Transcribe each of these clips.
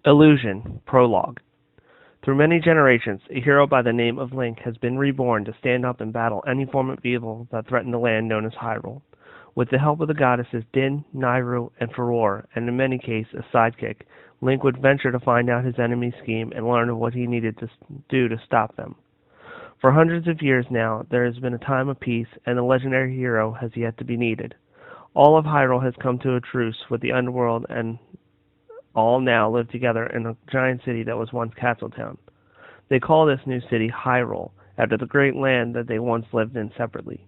Illusion, Prologue. Through many generations, a hero by the name of Link has been reborn to stand up and battle any form of evil that threatened the land known as Hyrule. With the help of the goddesses Din, Nayru, and Farore, and in many cases a sidekick, Link would venture to find out his enemy's scheme and learn what he needed to do to stop them. For hundreds of years now, there has been a time of peace, and the legendary hero has yet to be needed. All of Hyrule has come to a truce with the underworld, and all now live together in a giant city that was once Castletown. They call this new city Hyrule, after the great land that they once lived in separately.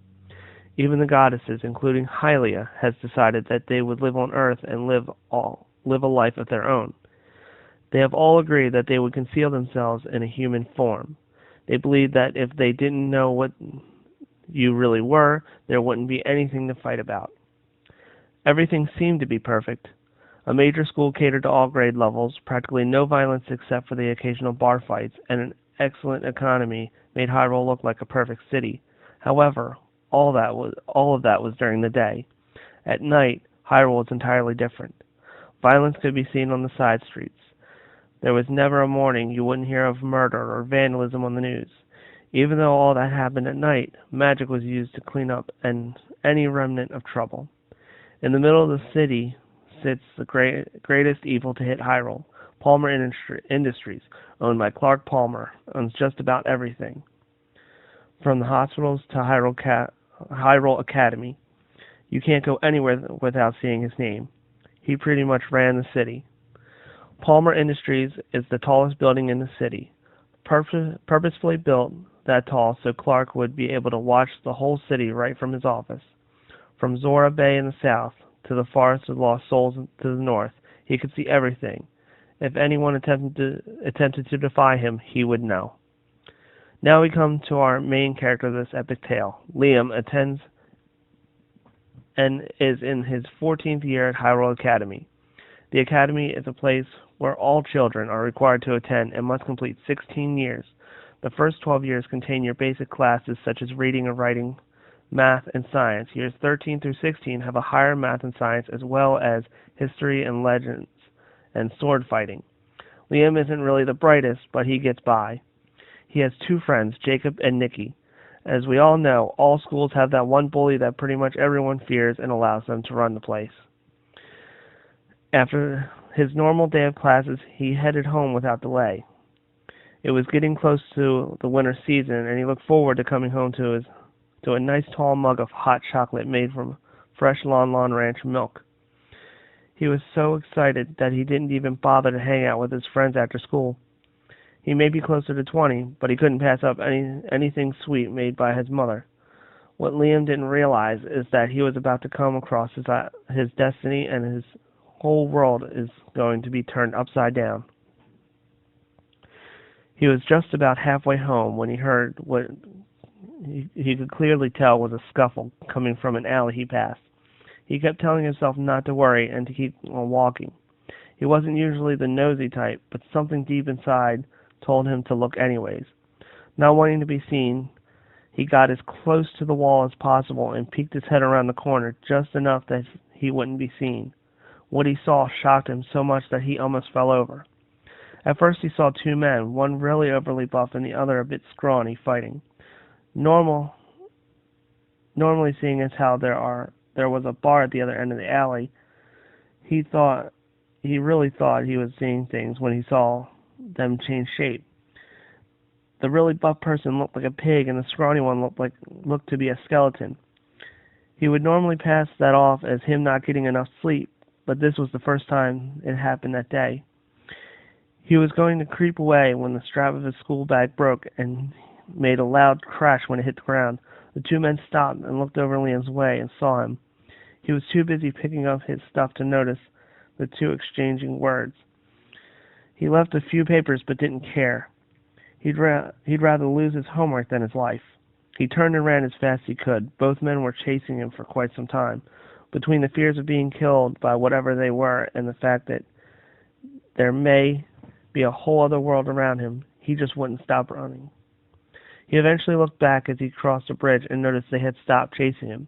Even the goddesses, including Hylia, has decided that they would live on Earth and live a life of their own. They have all agreed that they would conceal themselves in a human form. They believe that if they didn't know what you really were, there wouldn't be anything to fight about. Everything seemed to be perfect. A major school catered to all grade levels, practically no violence except for the occasional bar fights, and an excellent economy made Hyrule look like a perfect city. However, all of that was during the day. At night, Hyrule was entirely different. Violence could be seen on the side streets. There was never a morning you wouldn't hear of murder or vandalism on the news. Even though all that happened at night, magic was used to clean up any remnant of trouble. In the middle of the city sits the greatest evil to hit Hyrule. Palmer Industries, owned by Clark Palmer, owns just about everything, from the hospitals to Hyrule Academy. You can't go anywhere without seeing his name. He pretty much ran the city. Palmer Industries is the tallest building in the city, purposefully built that tall so Clark would be able to watch the whole city right from his office. From Zora Bay in the south to the Forest of Lost Souls to the north, he could see everything. If anyone attempted to defy him, he would know. Now we come to our main character of this epic tale. Liam attends and is in his 14th year at Hyrule Academy. The Academy is a place where all children are required to attend and must complete 16 years. The first 12 years contain your basic classes such as reading and writing, math, and science. Years 13 through 16 have a higher math and science as well as history and legends and sword fighting. Liam isn't really the brightest, but he gets by. He has two friends, Jacob and Nikki. As we all know, all schools have that one bully that pretty much everyone fears and allows them to run the place. After his normal day of classes, he headed home without delay. It was getting close to the winter season, and he looked forward to coming home to a nice tall mug of hot chocolate made from fresh Lon Lon Ranch milk. He was so excited that he didn't even bother to hang out with his friends after school. He may be closer to 20, but he couldn't pass up anything sweet made by his mother. What Liam didn't realize is that he was about to come across his destiny, and his whole world is going to be turned upside down. He was just about halfway home when he heard what he could clearly tell was a scuffle coming from an alley he passed. He kept telling himself not to worry and to keep on walking. He wasn't usually the nosy type, but something deep inside told him to look anyways. Not wanting to be seen, he got as close to the wall as possible and peeked his head around the corner just enough that he wouldn't be seen. What he saw shocked him so much that he almost fell over. At first he saw two men, one really overly buff and the other a bit scrawny, fighting. Normally seeing as how there was a bar at the other end of the alley, he really thought he was seeing things when he saw them change shape. The really buff person looked like a pig, and the scrawny one looked to be a skeleton. He would normally pass that off as him not getting enough sleep, but this was the first time it happened that day. He was going to creep away when the strap of his school bag broke and made a loud crash when it hit the ground. The two men stopped and looked over Liam's way and saw him. He was too busy picking up his stuff to notice the two exchanging words. He left a few papers but didn't care. He'd rather lose his homework than his life. He turned and ran as fast as he could. Both men were chasing him for quite some time. Between the fears of being killed by whatever they were and the fact that there may be a whole other world around him, he just wouldn't stop running. He eventually looked back as he crossed a bridge and noticed they had stopped chasing him.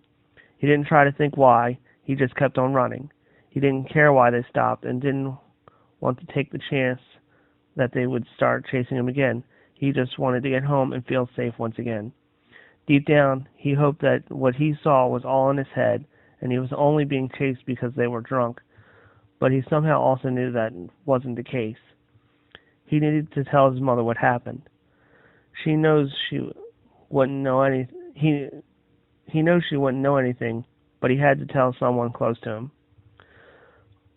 He didn't try to think why, he just kept on running. He didn't care why they stopped and didn't want to take the chance that they would start chasing him again. He just wanted to get home and feel safe once again. Deep down, he hoped that what he saw was all in his head, and he was only being chased because they were drunk. But he somehow also knew that wasn't the case. He needed to tell his mother what happened. She knows she wouldn't know any. He knows she wouldn't know anything, but he had to tell someone close to him.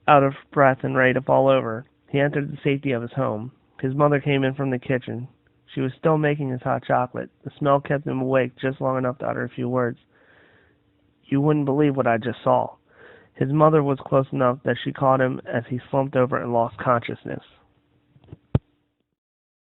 Out of breath and ready to fall over, he entered the safety of his home. His mother came in from the kitchen. She was still making his hot chocolate. The smell kept him awake just long enough to utter a few words. "You wouldn't believe what I just saw." His mother was close enough that she caught him as he slumped over and lost consciousness.